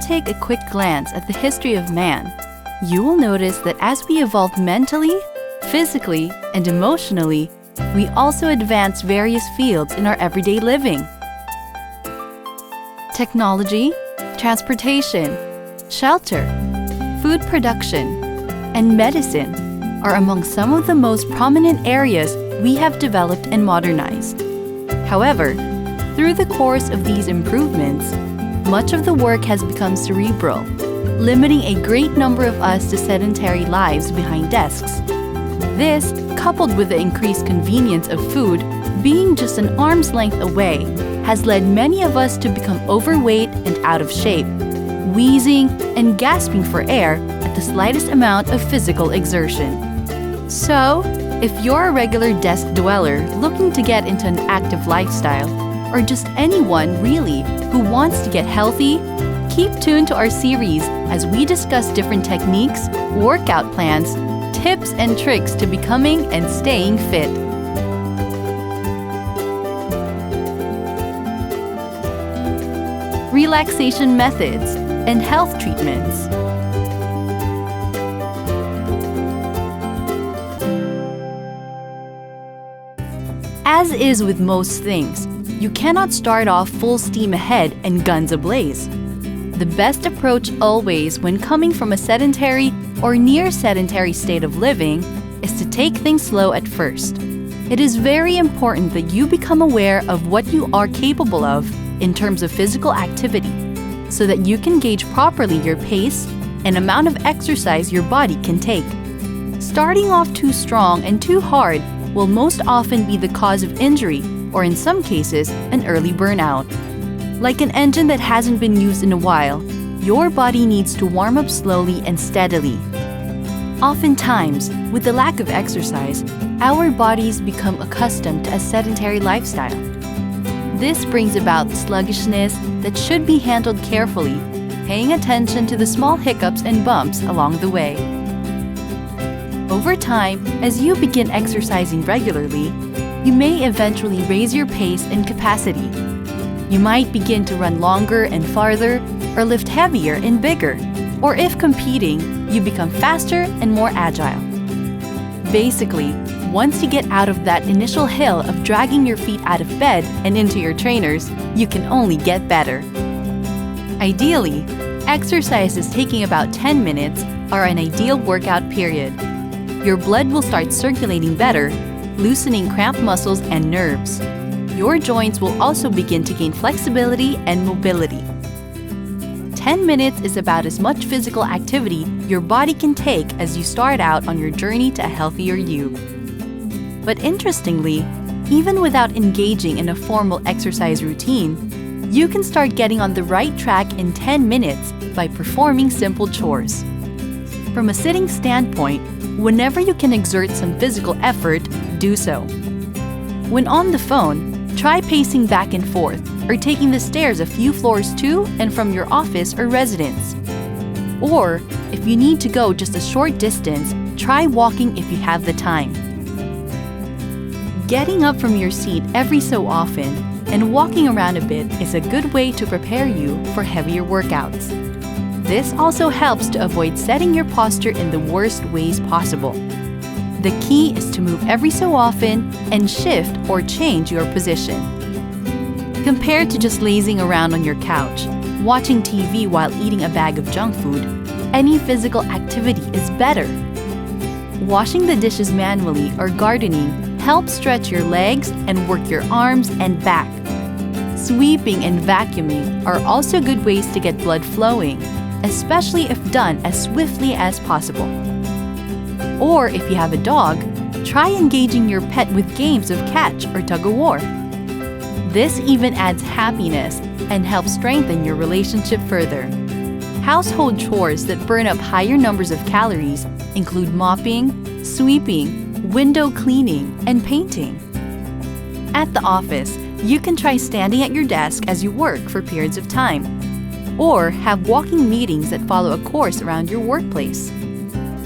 take a quick glance at the history of man, you will notice that as we evolved mentally, physically, and emotionally, we also advanced various fields in our everyday living. Technology, transportation, shelter, food production, and medicine are among some of the most prominent areas we have developed and modernized. However, through the course of these improvements, much of the work has become cerebral, limiting a great number of us to sedentary lives behind desks. This, coupled with the increased convenience of food being just an arm's length away, has led many of us to become overweight and out of shape, wheezing and gasping for air at the slightest amount of physical exertion. So, if you're a regular desk dweller looking to get into an active lifestyle, or just anyone really who wants to get healthy, keep tuned to our series as we discuss different techniques, workout plans, tips and tricks to becoming and staying fit. Relaxation methods and health treatments. As is with most things, you cannot start off full steam ahead and guns ablaze. The best approach always when coming from a sedentary or near sedentary state of living is to take things slow at first. It is very important that you become aware of what you are capable of in terms of physical activity, so that you can gauge properly your pace and amount of exercise your body can take. Starting off too strong and too hard will most often be the cause of injury, or in some cases, an early burnout. Like an engine that hasn't been used in a while, your body needs to warm up slowly and steadily. Oftentimes, with the lack of exercise, our bodies become accustomed to a sedentary lifestyle. This brings about sluggishness that should be handled carefully, paying attention to the small hiccups and bumps along the way. Over time, as you begin exercising regularly, you may eventually raise your pace and capacity. You might begin to run longer and farther, or lift heavier and bigger, or if competing, you become faster and more agile. Basically, once you get out of that initial hill of dragging your feet out of bed and into your trainers, you can only get better. Ideally, exercises taking about 10 minutes are an ideal workout period. Your blood will start circulating better, loosening cramped muscles and nerves. Your joints will also begin to gain flexibility and mobility. 10 minutes is about as much physical activity your body can take as you start out on your journey to a healthier you. But interestingly, even without engaging in a formal exercise routine, you can start getting on the right track in 10 minutes by performing simple chores. From a sitting standpoint, whenever you can exert some physical effort, do so. When on the phone, try pacing back and forth or taking the stairs a few floors to and from your office or residence. Or, if you need to go just a short distance, try walking if you have the time. Getting up from your seat every so often and walking around a bit is a good way to prepare you for heavier workouts. This also helps to avoid setting your posture in the worst ways possible. The key is to move every so often and shift or change your position. Compared to just lazing around on your couch, watching TV while eating a bag of junk food, any physical activity is better. Washing the dishes manually or gardening helps stretch your legs and work your arms and back. Sweeping and vacuuming are also good ways to get blood flowing, especially if done as swiftly as possible. Or if you have a dog, try engaging your pet with games of catch or tug-of-war. This even adds happiness and helps strengthen your relationship further. Household chores that burn up higher numbers of calories include mopping, sweeping, window cleaning, and painting. At the office, you can try standing at your desk as you work for periods of time, or have walking meetings that follow a course around your workplace.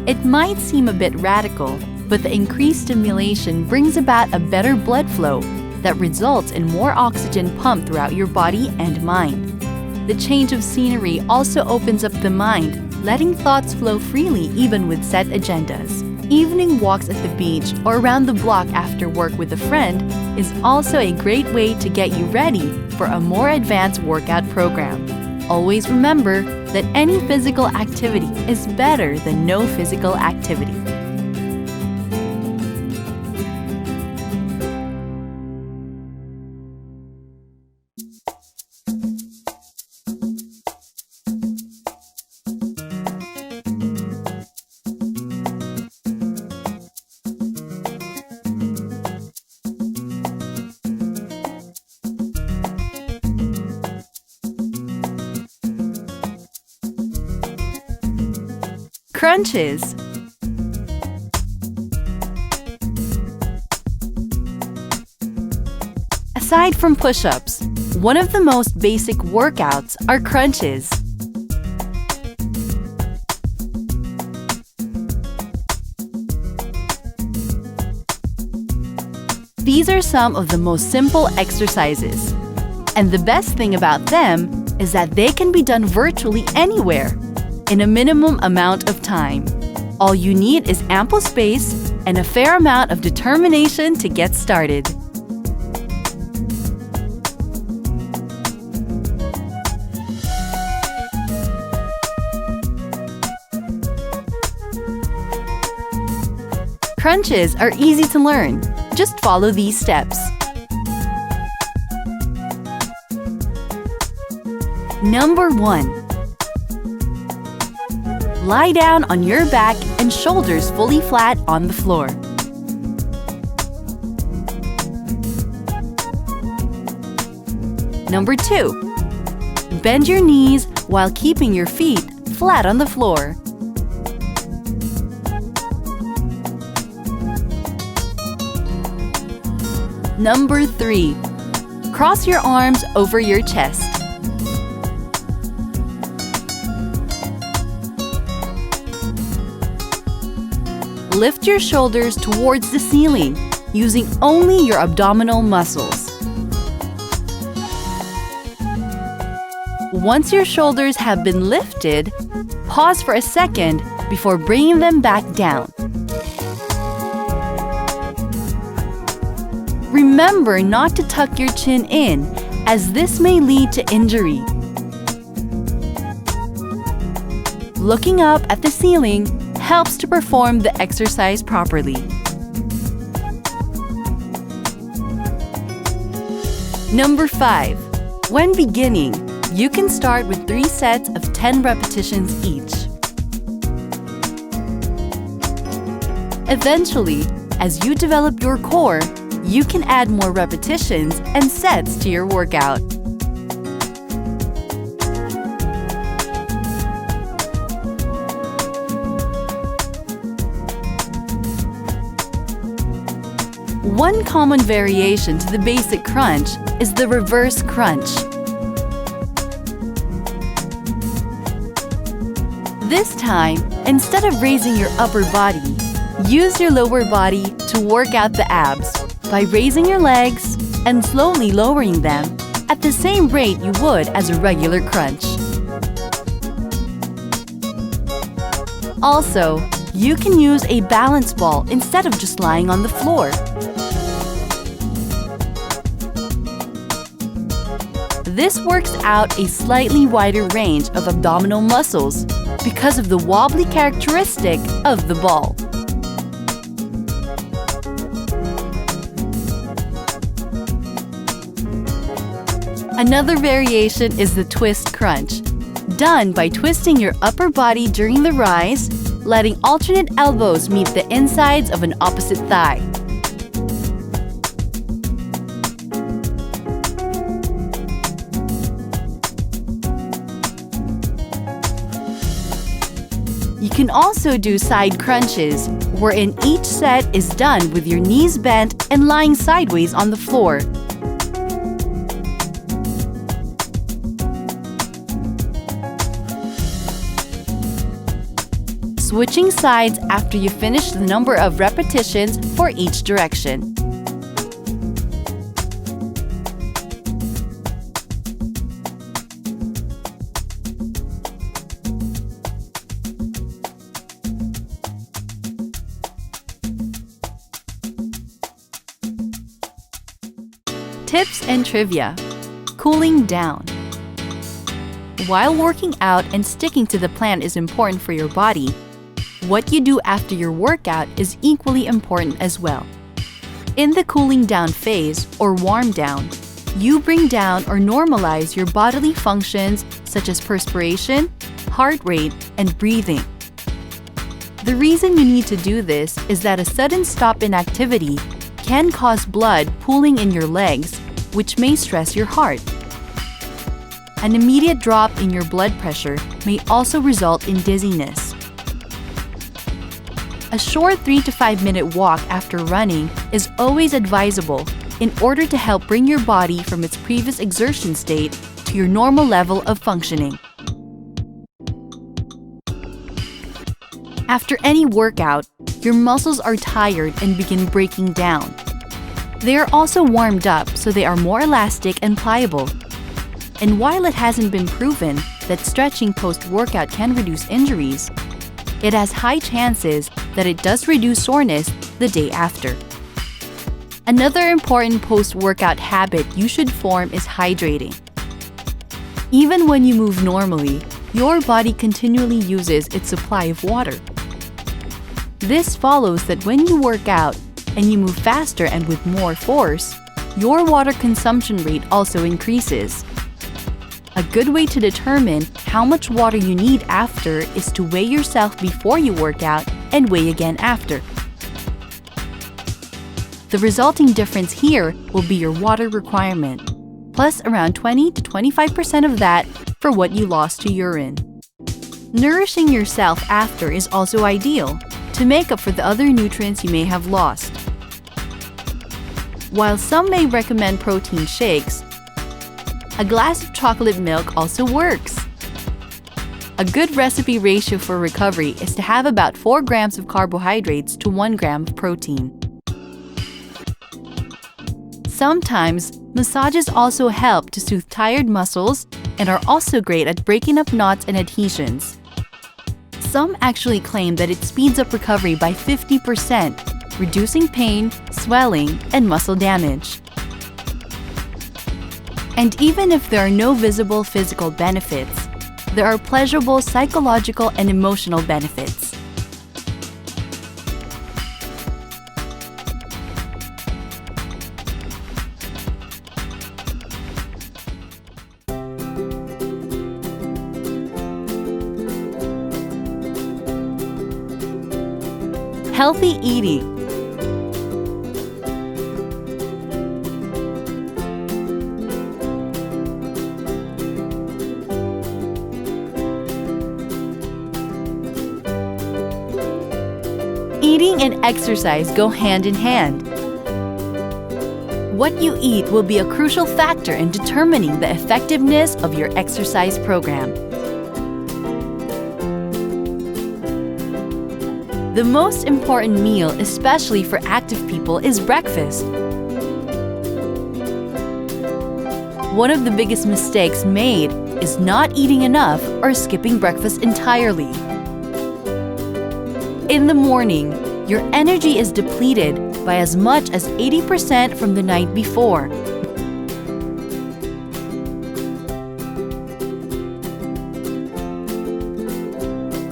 It might seem a bit radical, but the increased stimulation brings about a better blood flow that results in more oxygen pumped throughout your body and mind. The change of scenery also opens up the mind, letting thoughts flow freely even with set agendas. Evening walks at the beach or around the block after work with a friend is also a great way to get you ready for a more advanced workout program. Always remember that any physical activity is better than no physical activity. Crunches. Aside from push-ups, one of the most basic workouts are crunches. These are some of the most simple exercises. And the best thing about them is that they can be done virtually anywhere, in a minimum amount of time. All you need is ample space and a fair amount of determination to get started. Crunches are easy to learn. Just follow these steps. Number 1. Lie down on your back and shoulders fully flat on the floor. Number 2. Bend your knees while keeping your feet flat on the floor. Number 3. Cross your arms over your chest. Lift your shoulders towards the ceiling, using only your abdominal muscles. Once your shoulders have been lifted, pause for a second before bringing them back down. Remember not to tuck your chin in, as this may lead to injury. Looking up at the ceiling helps to perform the exercise properly. Number 5. When beginning, you can start with 3 sets of 10 repetitions each. Eventually, as you develop your core, you can add more repetitions and sets to your workout. One common variation to the basic crunch is the reverse crunch. This time, instead of raising your upper body, use your lower body to work out the abs by raising your legs and slowly lowering them at the same rate you would as a regular crunch. Also, you can use a balance ball instead of just lying on the floor. This works out a slightly wider range of abdominal muscles because of the wobbly characteristic of the ball. Another variation is the twist crunch, done by twisting your upper body during the rise, letting alternate elbows meet the insides of an opposite thigh. You can also do side crunches, wherein each set is done with your knees bent and lying sideways on the floor. Switching sides after you finish the number of repetitions for each direction. Tips and trivia. Cooling down. While working out and sticking to the plan is important for your body, what you do after your workout is equally important as well. In the cooling down phase, or warm down, you bring down or normalize your bodily functions such as perspiration, heart rate, and breathing. The reason you need to do this is that a sudden stop in activity can cause blood pooling in your legs, which may stress your heart. An immediate drop in your blood pressure may also result in dizziness. A short 3 to 5 minute walk after running is always advisable in order to help bring your body from its previous exertion state to your normal level of functioning. After any workout, your muscles are tired and begin breaking down. They are also warmed up so they are more elastic and pliable. And while it hasn't been proven that stretching post-workout can reduce injuries, it has high chances that it does reduce soreness the day after. Another important post-workout habit you should form is hydrating. Even when you move normally, your body continually uses its supply of water. This follows that when you work out and you move faster and with more force, your water consumption rate also increases. A good way to determine how much water you need after is to weigh yourself before you work out and weigh again after. The resulting difference here will be your water requirement, plus around 20 to 25% of that for what you lost to urine. Nourishing yourself after is also ideal to make up for the other nutrients you may have lost. While some may recommend protein shakes, a glass of chocolate milk also works. A good recipe ratio for recovery is to have about 4 grams of carbohydrates to 1 gram of protein. Sometimes, massages also help to soothe tired muscles and are also great at breaking up knots and adhesions. Some actually claim that it speeds up recovery by 50%, reducing pain, swelling, and muscle damage. And even if there are no visible physical benefits, there are pleasurable psychological and emotional benefits. Healthy eating. Eating and exercise go hand in hand. What you eat will be a crucial factor in determining the effectiveness of your exercise program. The most important meal, especially for active people, is breakfast. One of the biggest mistakes made is not eating enough or skipping breakfast entirely. In the morning, your energy is depleted by as much as 80% from the night before.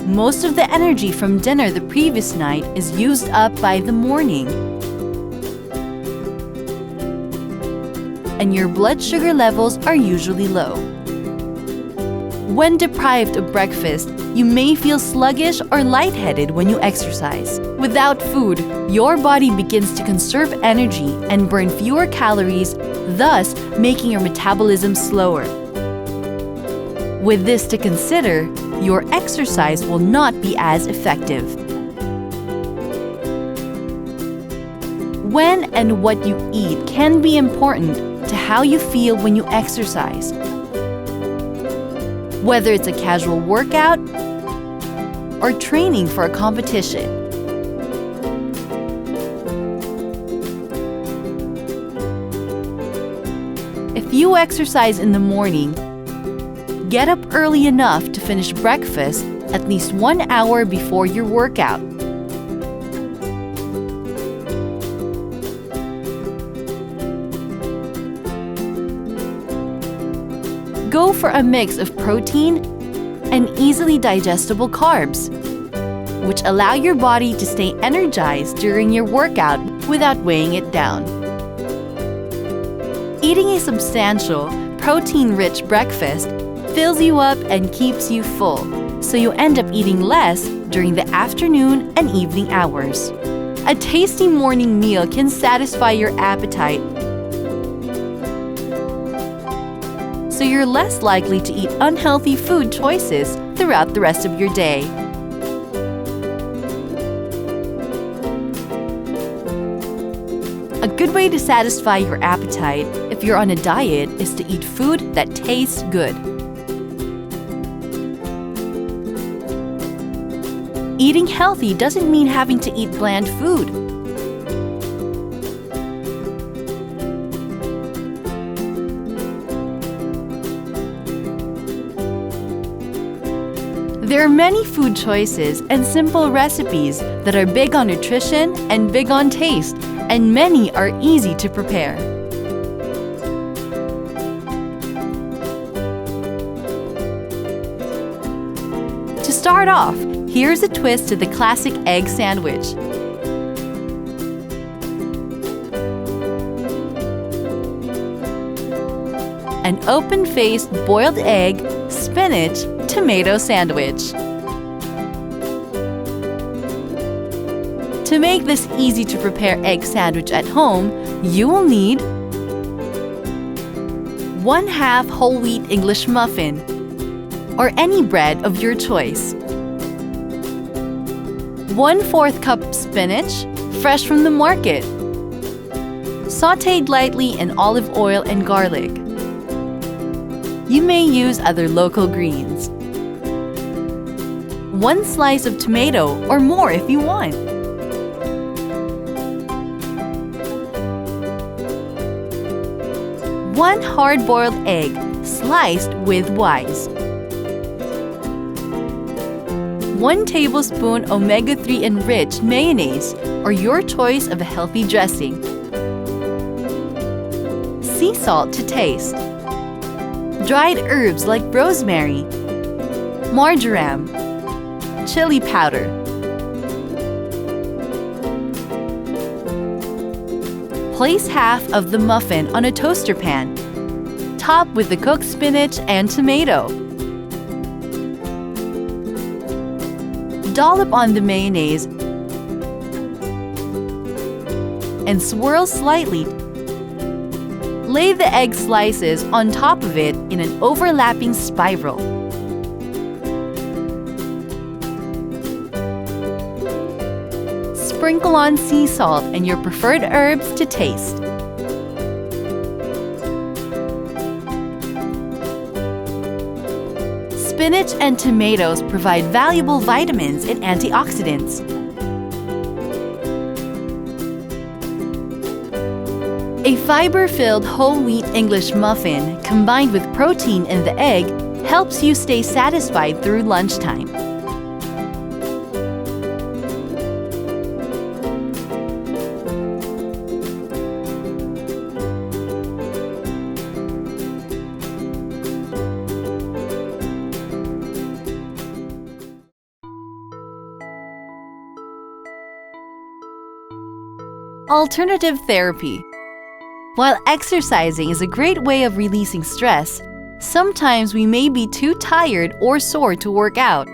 Most of the energy from dinner the previous night is used up by the morning. And your blood sugar levels are usually low. When deprived of breakfast, you may feel sluggish or lightheaded when you exercise. Without food, your body begins to conserve energy and burn fewer calories, thus making your metabolism slower. With this to consider, your exercise will not be as effective. When and what you eat can be important to how you feel when you exercise. Whether it's a casual workout or training for a competition. If you exercise in the morning, get up early enough to finish breakfast at least 1 hour before your workout. Go for a mix of protein and easily digestible carbs, which allow your body to stay energized during your workout without weighing it down. Eating a substantial, protein-rich breakfast fills you up and keeps you full, so you end up eating less during the afternoon and evening hours. A tasty morning meal can satisfy your appetite, so you're less likely to eat unhealthy food choices throughout the rest of your day. A good way to satisfy your appetite if you're on a diet is to eat food that tastes good. Eating healthy doesn't mean having to eat bland food. There are many food choices and simple recipes that are big on nutrition and big on taste, and many are easy to prepare. To start off, here's a twist to the classic egg sandwich. An open-faced boiled egg, spinach, tomato sandwich. To make this easy-to-prepare egg sandwich at home, you will need 1/2 whole wheat English muffin, or any bread of your choice. 1/4 cup spinach, fresh from the market, sautéed lightly in olive oil and garlic. You may use other local greens. 1 slice of tomato or more if you want. 1 hard-boiled egg, sliced widthwise. 1 tablespoon omega-3 enriched mayonnaise, or your choice of a healthy dressing. Sea salt to taste. Dried herbs like rosemary, marjoram, chili powder. Place half of the muffin on a toaster pan. Top with the cooked spinach and tomato. Dollop on the mayonnaise and swirl slightly. Lay the egg slices on top of it in an overlapping spiral. Sprinkle on sea salt and your preferred herbs to taste. Spinach and tomatoes provide valuable vitamins and antioxidants. A fiber-filled whole wheat English muffin combined with protein in the egg helps you stay satisfied through lunchtime. Alternative therapy. While exercising is a great way of releasing stress, sometimes we may be too tired or sore to work out.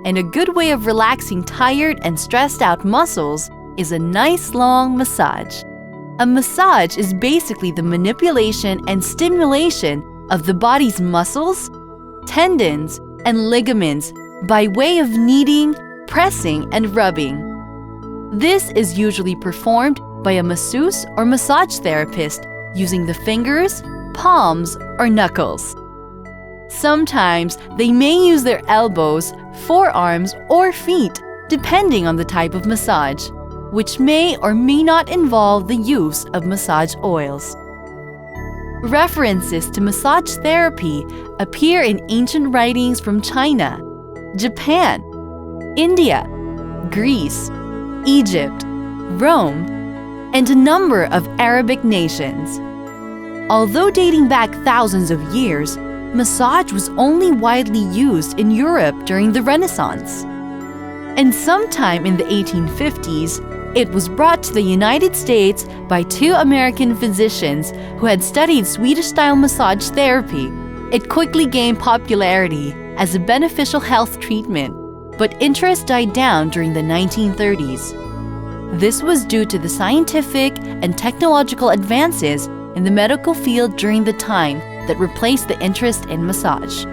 And a good way of relaxing tired and stressed out muscles is a nice long massage. A massage is basically the manipulation and stimulation of the body's muscles, tendons, and ligaments by way of kneading, pressing, and rubbing. This is usually performed by a masseuse or massage therapist using the fingers, palms, or knuckles. Sometimes they may use their elbows, forearms, or feet, depending on the type of massage, which may or may not involve the use of massage oils. References to massage therapy appear in ancient writings from China, Japan, India, Greece, Egypt, Rome, and a number of Arabic nations. Although dating back thousands of years, massage was only widely used in Europe during the Renaissance. And sometime in the 1850s, it was brought to the United States by two American physicians who had studied Swedish-style massage therapy. It quickly gained popularity as a beneficial health treatment, but interest died down during the 1930s. This was due to the scientific and technological advances in the medical field during the time that replaced the interest in massage.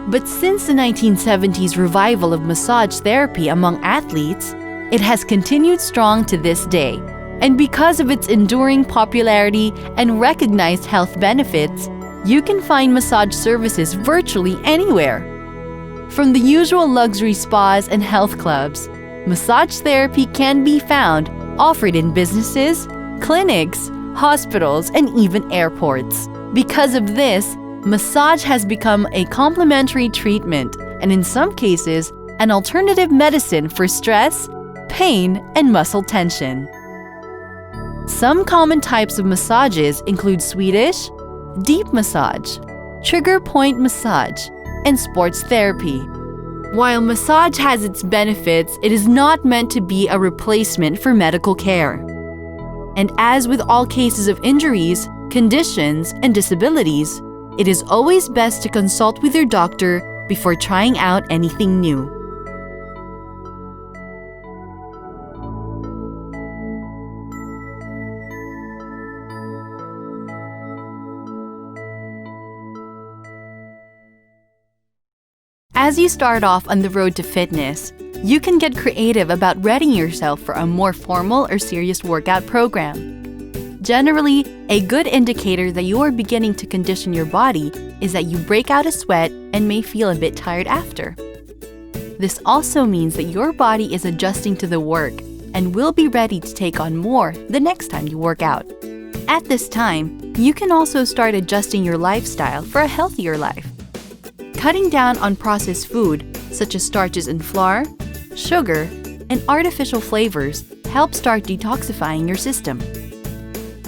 But since the 1970s revival of massage therapy among athletes, it has continued strong to this day. And because of its enduring popularity and recognized health benefits, you can find massage services virtually anywhere. From the usual luxury spas and health clubs, massage therapy can be found offered in businesses, clinics, hospitals, and even airports. Because of this, massage has become a complementary treatment and in some cases, an alternative medicine for stress, pain, and muscle tension. Some common types of massages include Swedish, deep massage, trigger point massage, and sports therapy. While massage has its benefits, it is not meant to be a replacement for medical care. And as with all cases of injuries, conditions, and disabilities, it is always best to consult with your doctor before trying out anything new. As you start off on the road to fitness, you can get creative about readying yourself for a more formal or serious workout program. Generally, a good indicator that you are beginning to condition your body is that you break out a sweat and may feel a bit tired after. This also means that your body is adjusting to the work and will be ready to take on more the next time you work out. At this time, you can also start adjusting your lifestyle for a healthier life. Cutting down on processed food, such as starches and flour, sugar, and artificial flavors help start detoxifying your system.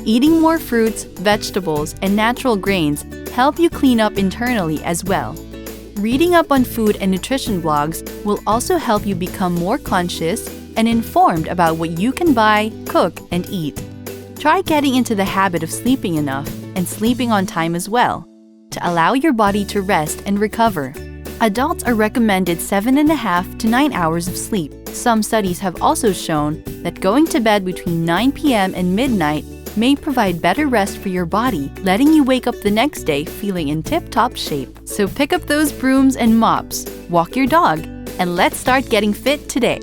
Eating more fruits, vegetables, and natural grains help you clean up internally as well. Reading up on food and nutrition blogs will also help you become more conscious and informed about what you can buy, cook, and eat. Try getting into the habit of sleeping enough and sleeping on time as well, to allow your body to rest and recover. Adults are recommended 7.5 to 9 hours of sleep. Some studies have also shown that going to bed between 9 p.m. and midnight may provide better rest for your body, letting you wake up the next day feeling in tip-top shape. So pick up those brooms and mops, walk your dog, and let's start getting fit today.